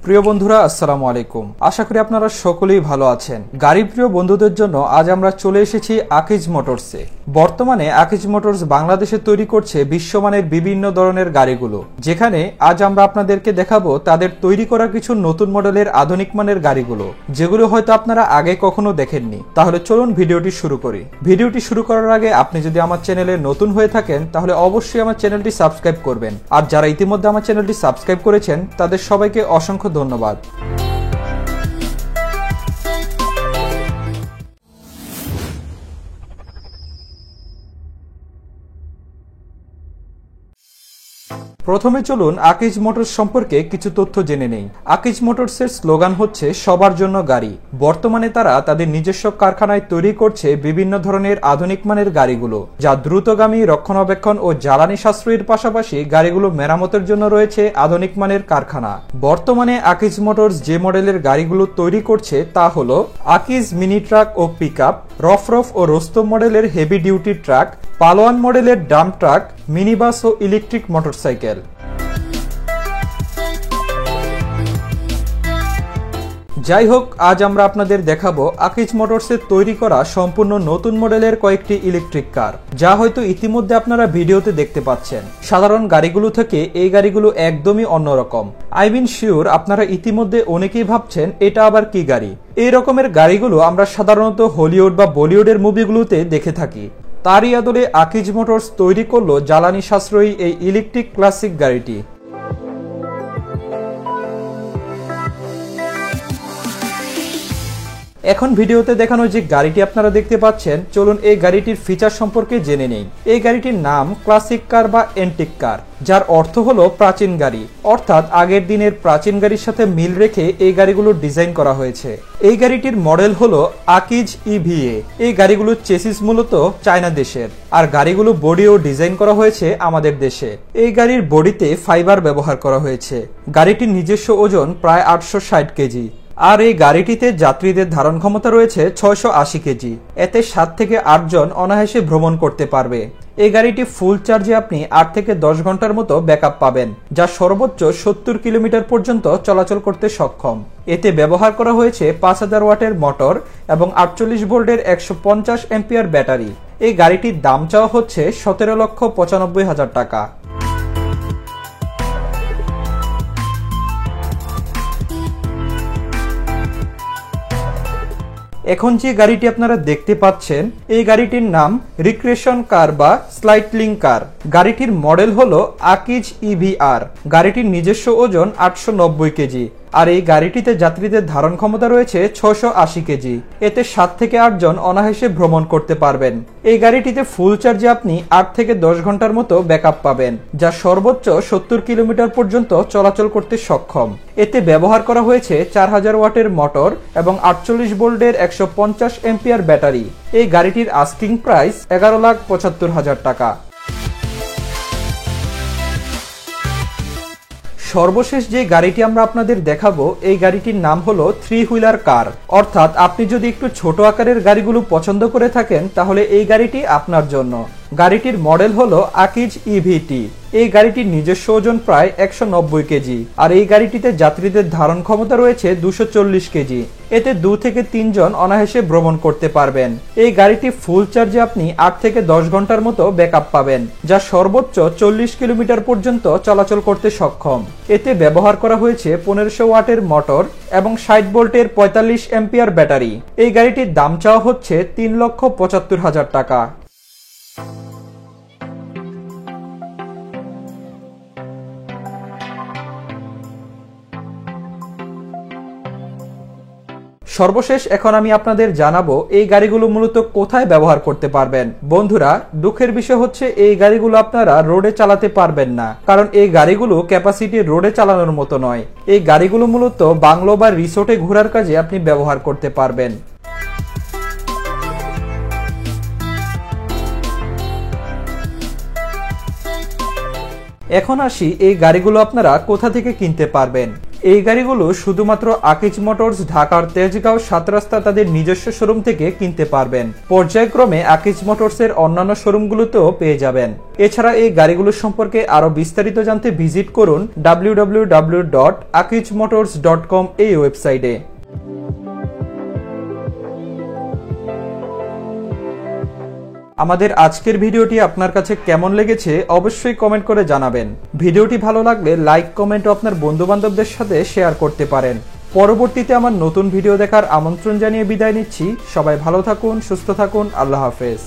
প্রিয় বন্ধুরা, আসসালামু আলাইকুম। আশা করি আপনারা সকলেই ভালো আছেন। গাড়ি প্রিয় বন্ধুদের জন্য আজ আমরা চলে এসেছি আকিজ মোটরসে। বর্তমানে আকিজ মোটরস বাংলাদেশে তৈরি করছে বিশ্বমানের বিভিন্ন ধরনের গাড়িগুলো, যেখানে আজ আমরা আপনাদেরকে দেখাবো তাদের তৈরি করা কিছু নতুন মডেলের আধুনিক মানের গাড়িগুলো, যেগুলো হয়তো আপনারা আগে কখনো দেখেননি। তাহলে চলুন ভিডিওটি শুরু করি। ভিডিওটি শুরু করার আগে আপনি যদি আমার চ্যানেলে নতুন হয়ে থাকেন তাহলে অবশ্যই আমার চ্যানেলটি সাবস্ক্রাইব করবেন, আর যারা ইতিমধ্যে আমার চ্যানেলটি সাবস্ক্রাইব করেছেন তাদের সবাইকে অসংখ্য ধন্যবাদ। প্রথমে চলুন আকিজ মোটরস সম্পর্কে কিছু তথ্য জেনে নেই। আকিজ মোটরসের স্লোগান হচ্ছে সবার জন্য গাড়ি। বর্তমানে তারা তাদের নিজস্ব কারখানায় তৈরি করছে বিভিন্ন ধরনের আধুনিক মানের গাড়িগুলো, যা দ্রুতগামী, রক্ষণাবেক্ষণ ও জ্বালানি সাশ্রয়ের পাশাপাশি গাড়িগুলো মেরামতের জন্য রয়েছে আধুনিক মানের কারখানা। বর্তমানে আকিজ মোটরস যে মডেলের গাড়িগুলো তৈরি করছে তা হলো আকিজ মিনি ট্রাক ও পিকআপ, রফরফ ও রোস্তম মডেলের হেভি ডিউটি ট্রাক, পালোয়ান মডেলের ডাম্প ট্রাক, মিনিবাস ও ইলেকট্রিক মোটরসাইকেল। যাই হোক, আজ আমরা আপনাদের দেখাবো আকিজ মোটরসের তৈরি করা সম্পূর্ণ নতুন মডেলের কয়েকটি ইলেকট্রিক কার, যা হয়তো ইতিমধ্যে আপনারা ভিডিওতে দেখতে পাচ্ছেন। সাধারণ গাড়িগুলো থেকে এই গাড়িগুলো একদমই অন্যরকম। আই মিন শিওর আপনারা ইতিমধ্যে অনেকেই ভাবছেন এটা আবার কি গাড়ি। এই রকমের গাড়িগুলো আমরা সাধারণত হলিউড বা বলিউডের মুভিগুলোতে দেখে থাকি। তারই আদলে আকিজ মোটরস তৈরি করলো জ্বালানি সাশ্রয়ী এই ইলেকট্রিক ক্লাসিক গাড়িটি। এখন ভিডিওতে দেখানো যে গাড়িটি আপনারা দেখতে পাচ্ছেন, চলুন এই গাড়িটির ফিচার সম্পর্কে জেনে নেই। এই গাড়িটির নাম ক্লাসিক কার বা এন্টিক কার, যার অর্থ হলো প্রাচীন গাড়ি। অর্থাৎ আগের দিনের প্রাচীন গাড়ির সাথে মিল রেখে এই গাড়িগুলো ডিজাইন করা হয়েছে। এই গাড়িটির মডেল হলো আকিজ ইভিএ। এই গাড়িগুলোর চেসিস মূলত চায়না দেশের, আর গাড়িগুলো বডিও ডিজাইন করা হয়েছে আমাদের দেশে। এই গাড়ির বডিতে ফাইবার ব্যবহার করা হয়েছে। গাড়িটির নিজস্ব ওজন প্রায় 860 কেজি, আর এই গাড়িটিতে যাত্রীদের ধারণ ক্ষমতা রয়েছে 680 কেজি। এতে 7 থেকে 8 জন অনায়াসে ভ্রমণ করতে পারবে। এই গাড়িটি ফুল চার্জে আপনি 8 থেকে 10 ঘন্টার মতো ব্যাকআপ পাবেন, যা সর্বোচ্চ 70 কিলোমিটার পর্যন্ত চলাচল করতে সক্ষম। এতে ব্যবহার করা হয়েছে 5000 ওয়াটের মোটর এবং 48 ভোল্টের 150 অ্যাম্পিয়ার ব্যাটারি। এই গাড়িটির দাম চাওয়া হচ্ছে 17,95,000 টাকা। এখন যে গাড়িটি আপনারা দেখতে পাচ্ছেন, এই গাড়িটির নাম রিক্রিয়েশন কার বা স্লাইটলিং কার। গাড়িটির মডেল হলো আকিজ ইভিআর। গাড়িটির নিজস্ব ওজন 890 কেজি, আর এই গাড়িটিতে যাত্রীদের ধারণ ক্ষমতা রয়েছে 680 কেজি। এতে 7 থেকে 8 জন অনায়াসে ভ্রমণ করতে পারবেন। এই গাড়িটিতে ফুল চার্জে আপনি 8 থেকে 10 ঘন্টার মতো ব্যাকআপ পাবেন, যা সর্বোচ্চ 70 কিলোমিটার পর্যন্ত চলাচল করতে সক্ষম। এতে ব্যবহার করা হয়েছে 4000 ওয়াটের মোটর এবং 48 ভোল্টের 150 অ্যাম্পিয়ার ব্যাটারি। এই গাড়িটির আস্কিং প্রাইস 11,75,000 টাকা। সর্বশেষ যে গাড়িটি আমরা আপনাদের দেখাবো, এই গাড়িটির নাম হলো 3 হুইলার কার। অর্থাৎ আপনি যদি একটু ছোট আকারের গাড়িগুলো পছন্দ করে থাকেন তাহলে এই গাড়িটি আপনার জন্য। গাড়িটির মডেল হলো আকিজ ইভিটি। এই গাড়িটির নিজস্ব ওজন প্রায় 190 কেজি, আর এই গাড়িটিতে যাত্রীদের ধারণ ক্ষমতা রয়েছে 240 কেজি। এতে 2 থেকে 3 জন অনায়াসে ভ্রমণ করতে পারবেন। এই গাড়িটি ফুল চার্জে আপনি 8 থেকে 10 ঘন্টার মতো ব্যাকআপ পাবেন, যা সর্বোচ্চ 40 কিলোমিটার পর্যন্ত চলাচল করতে সক্ষম। এতে ব্যবহার করা হয়েছে 1500 ওয়াটের মোটর এবং 60 ভোল্টের 45 অ্যাম্পিয়ার ব্যাটারি। এই গাড়িটির দাম চাওয়া হচ্ছে 3,75,000 টাকা। সর্বশেষ এখন আমি আপনাদের জানাবো এই গাড়িগুলো মূলত কোথায় ব্যবহার করতে পারবেন। বন্ধুরা, দুঃখের বিষয় হচ্ছে এই গাড়িগুলো আপনারা রোডে চালাতে পারবেন না, কারণ এই গাড়িগুলো ক্যাপাসিটি রোডে চালানোর মতো নয়। এই গাড়িগুলো মূলত বাংলো বা রিসোর্টে ঘোরার কাজে আপনি ব্যবহার করতে পারবেন। এখন আসি এই গাড়িগুলো আপনারা কোথা থেকে কিনতে পারবেন। এই গাড়িগুলো শুধুমাত্র আকিজ মোটরস ঢাকার তেজগাঁও 7 রাস্তা তাদের নিজস্ব শোরুম থেকে কিনতে পারবেন। পর্যায়ক্রমে আকিজ মোটরসের অন্যান্য শোরুমগুলোতেও পেয়ে যাবেন। এছাড়া এই গাড়িগুলোর সম্পর্কে আরো বিস্তারিত জানতে ভিজিট করুন www.akijmotors.com এই ওয়েবসাইটে। আমাদের আজকের ভিডিওটি আপনার কাছে কেমন লেগেছে অবশ্যই কমেন্ট করে জানাবেন। ভিডিওটি ভালো লাগলে লাইক, কমেন্ট ও আপনার বন্ধু-বান্ধবদের সাথে শেয়ার করতে পারেন। পরবর্তীতে আমার নতুন ভিডিও দেখার আমন্ত্রণ জানিয়ে বিদায় নিচ্ছি। সবাই ভালো থাকুন, সুস্থ থাকুন। আল্লাহ হাফেজ।